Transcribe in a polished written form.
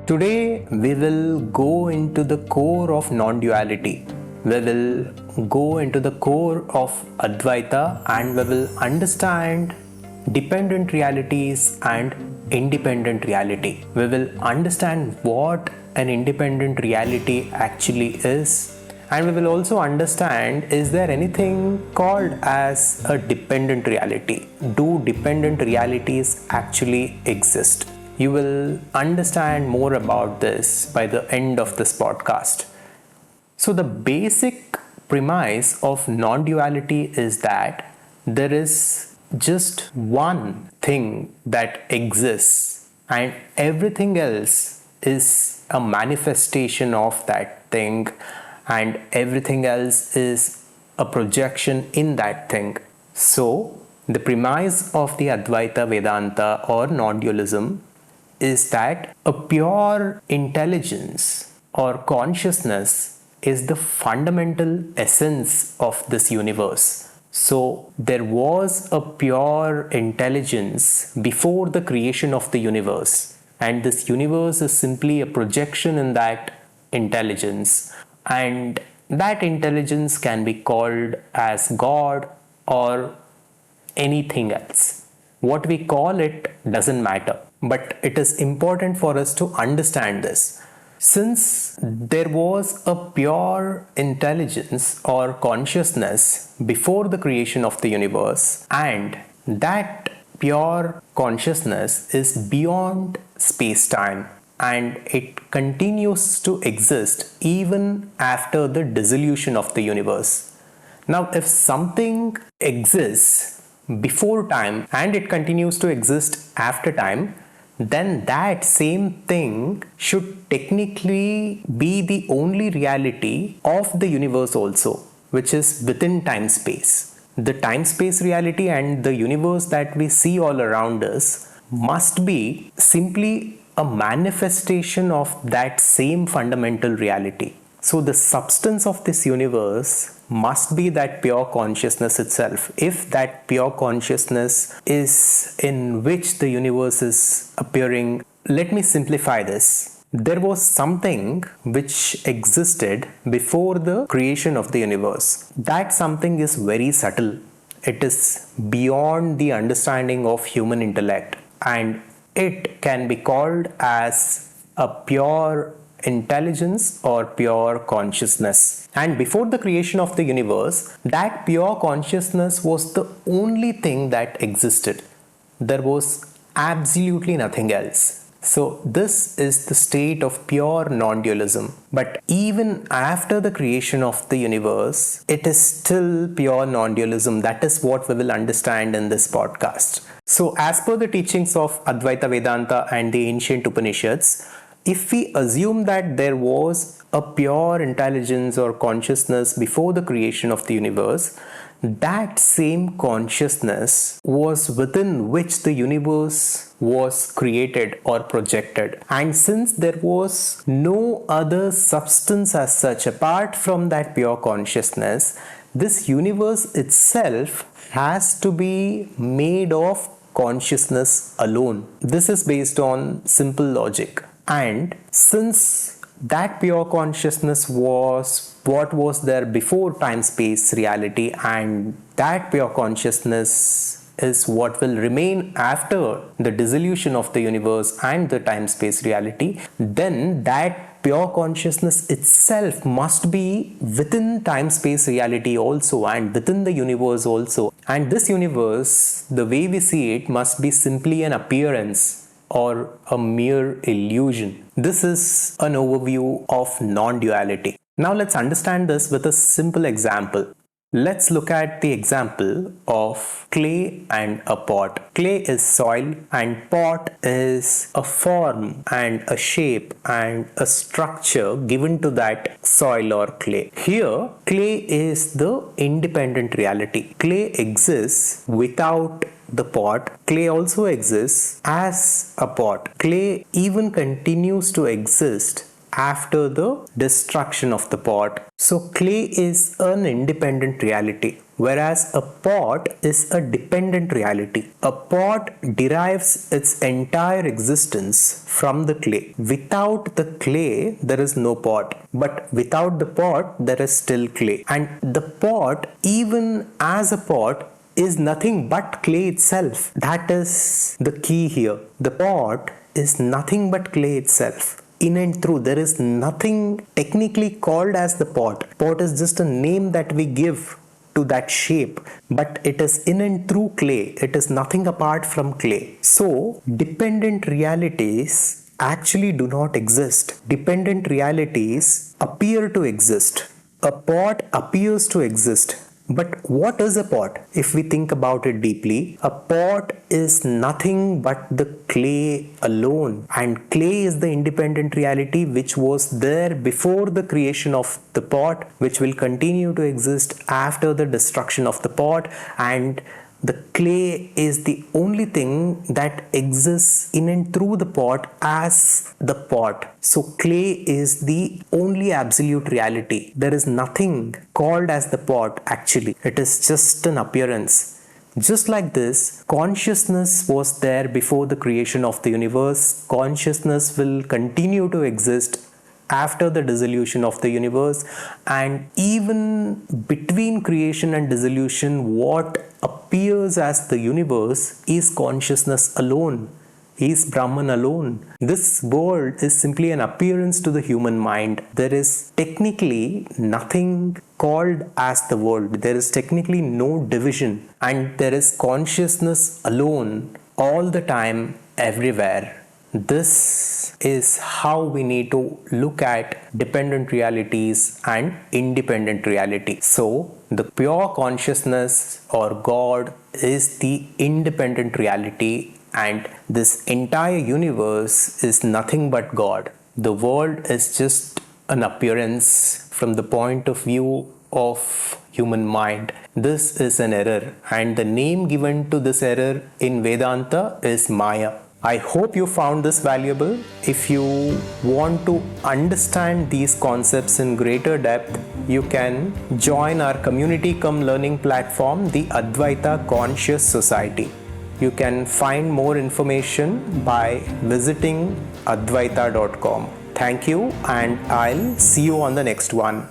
Today we will go into the core of non-duality. We will go into the core of Adhvaitha and we will understand dependent realities and independent reality. We will understand what an independent reality actually is, and we will also understand, is there anything called as a dependent reality? Do dependent realities actually exist? You will understand more about this by the end of this podcast. So, the basic premise of non duality is that there is just one thing that exists, and everything else is a manifestation of that thing, and everything else is a projection in that thing. So, the premise of the Advaita Vedanta or non dualism is that a pure intelligence or consciousness is the fundamental essence of this universe. So, there was a pure intelligence before the creation of the universe, and this universe is simply a projection in that intelligence, and that intelligence can be called as God or anything else. What we call it doesn't matter, but it is important for us to understand this. Since there was a pure intelligence or consciousness before the creation of the universe, and that pure consciousness is beyond space time, and it continues to exist even after the dissolution of the universe. Now, if something exists before time and it continues to exist after time, then that same thing should technically be the only reality of the universe also, which is within time space. The time space reality and the universe that we see all around us must be simply a manifestation of that same fundamental reality. So, the substance of this universe must be that pure consciousness itself. If that pure consciousness is in which the universe is appearing, let me simplify this. There was something which existed before the creation of the universe. That something is very subtle. It is beyond the understanding of human intellect, and it can be called as a pure intelligence or pure consciousness. And before the creation of the universe, that pure consciousness was the only thing that existed. There was absolutely nothing else. So, this is the state of pure non dualism. But even after the creation of the universe, it is still pure non dualism. That is what we will understand in this podcast. So, as per the teachings of Advaita Vedanta and the ancient Upanishads, if we assume that there was a pure intelligence or consciousness before the creation of the universe, that same consciousness was within which the universe was created or projected. And since there was no other substance as such apart from that pure consciousness, this universe itself has to be made of consciousness alone. This is based on simple logic. And since that pure consciousness was what was there before time space reality, and that pure consciousness is what will remain after the dissolution of the universe and the time space reality, then that pure consciousness itself must be within time space reality also and within the universe also. And this universe, the way we see it, must be simply an appearance or a mere illusion. This is an overview of non-duality. Now let's understand this with a simple example. Let's look at the example of clay and a pot. Clay is soil and pot is a form and a shape and a structure given to that soil or clay. Here, clay is the independent reality. Clay exists without the pot. Clay also exists as a pot. Clay even continues to exist after the destruction of the pot. So clay is an independent reality, whereas a pot is a dependent reality. A pot derives its entire existence from the clay. Without the clay, there is no pot. But without the pot, there is still clay. And the pot, even as a pot, is nothing but clay itself. That is the key here. The pot is nothing but clay itself. In and through, there is nothing technically called as the pot. Pot is just a name that we give to that shape, but it is in and through clay. It is nothing apart from clay. So, dependent realities actually do not exist. Dependent realities appear to exist. A pot appears to exist. But what is a pot? If we think about it deeply, a pot is nothing but the clay alone. And clay is the independent reality which was there before the creation of the pot, which will continue to exist after the destruction of the pot, and the clay is the only thing that exists in and through the pot as the pot. So clay is the only absolute reality. There is nothing called as the pot actually. It is just an appearance. Just like this, consciousness was there before the creation of the universe. Consciousness will continue to exist after the dissolution of the universe, and even between creation and dissolution, what appears as the universe is consciousness alone, is Brahman alone. This world is simply an appearance to the human mind. There is technically nothing called as the world. There is technically no division, and there is consciousness alone all the time, everywhere. This is how we need to look at dependent realities and independent reality. So, the pure consciousness or God is the independent reality, and this entire universe is nothing but God. The world is just an appearance from the point of view of human mind. This is an error, and the name given to this error in Vedanta is Maya. I hope you found this valuable. If you want to understand these concepts in greater depth, you can join our community cum learning platform, the Adhvaitha Conscious Society. You can find more information by visiting adhvaitha.com. Thank you, and I'll see you on the next one.